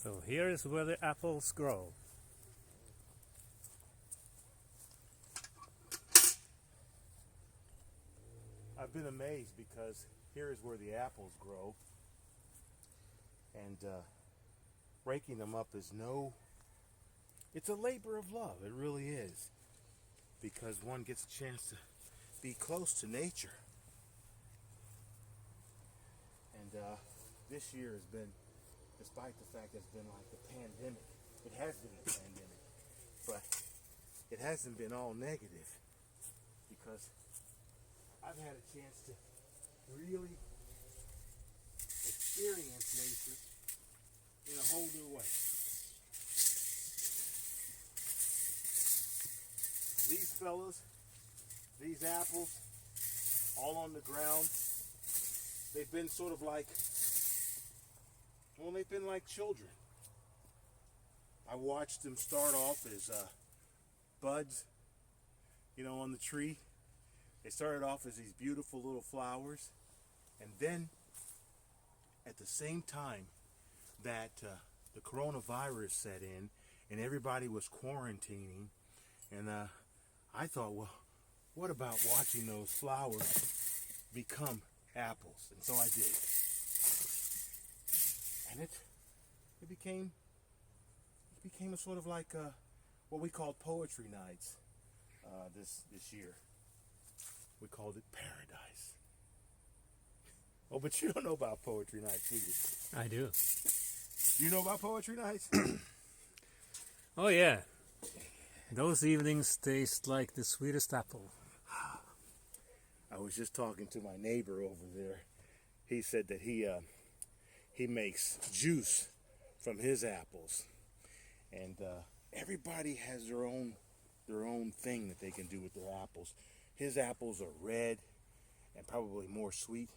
So here is where the apples grow. I've been amazed because here is where the apples grow, and raking them up is it's a labor of love. It really is, because one gets a chance to be close to nature. And this year has been, despite the fact that it's been like the pandemic, it has been the pandemic, but it hasn't been all negative, because I've had a chance to really experience nature in a whole new way. These fellas, these apples, all on the ground, they've been sort of like, well, they've been like children. I watched them start off as buds, on the tree. They started off as these beautiful little flowers, and then at the same time that the coronavirus set in and everybody was quarantining, and I thought, well, what about watching those flowers become apples? And so I did. And it became a sort of like what we called poetry nights this year. We called it Paradise. Oh, but you don't know about poetry nights, do you? I do. You know about poetry nights? Oh yeah. Those evenings taste like the sweetest apple. I was just talking to my neighbor over there. He said that he makes juice from his apples, and everybody has their own thing that they can do with their apples. His apples are red and probably more sweet.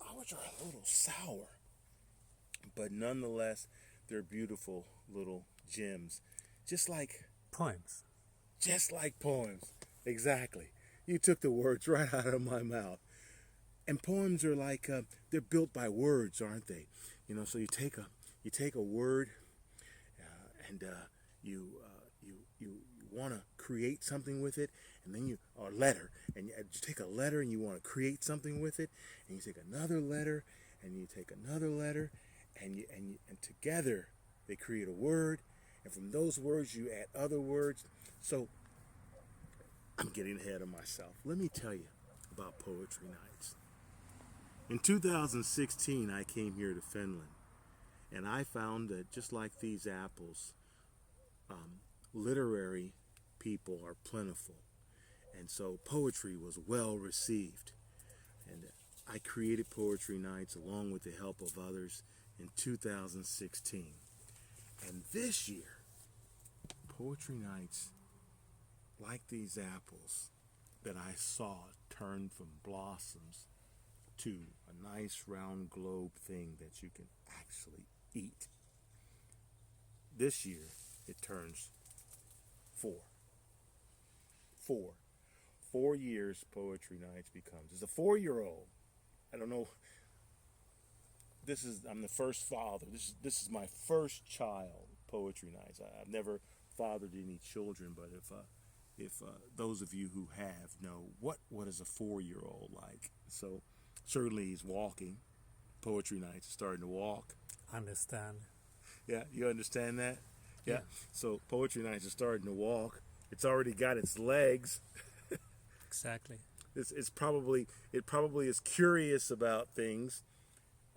Ours are a little sour, but nonetheless, they're beautiful little gems, just like Poems. poems. Exactly. You took the words right out of my mouth. And poems are like they're built by words, aren't they? So you take a word, and you want to create something with it, and then or letter, and you take a letter and you want to create something with it, and you take another letter, and you take another letter, and together they create a word, and from those words you add other words. So I'm getting ahead of myself. Let me tell you about poetry nights. In 2016, I came here to Finland, and I found that just like these apples, literary people are plentiful, and so poetry was well received, and I created poetry nights along with the help of others in 2016. And this year, poetry nights like these apples that I saw turn from blossoms to a nice round globe thing that you can actually eat. This year it turns 4. 4 years poetry nights becomes. As a 4-year-old, I don't know. I'm the first father. This is my first child. Poetry nights. I've never fathered any children, but if those of you who have know what is a 4-year-old like. So certainly he's walking. Poetry nights is starting to walk. Understand. Yeah, you understand that? Yeah. So poetry nights is starting to walk. It's already got its legs. Exactly. It probably is curious about things,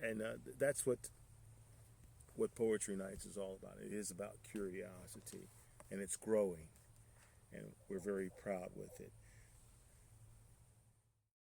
and that's what poetry nights is all about. It is about curiosity, and it's growing, and we're very proud with it.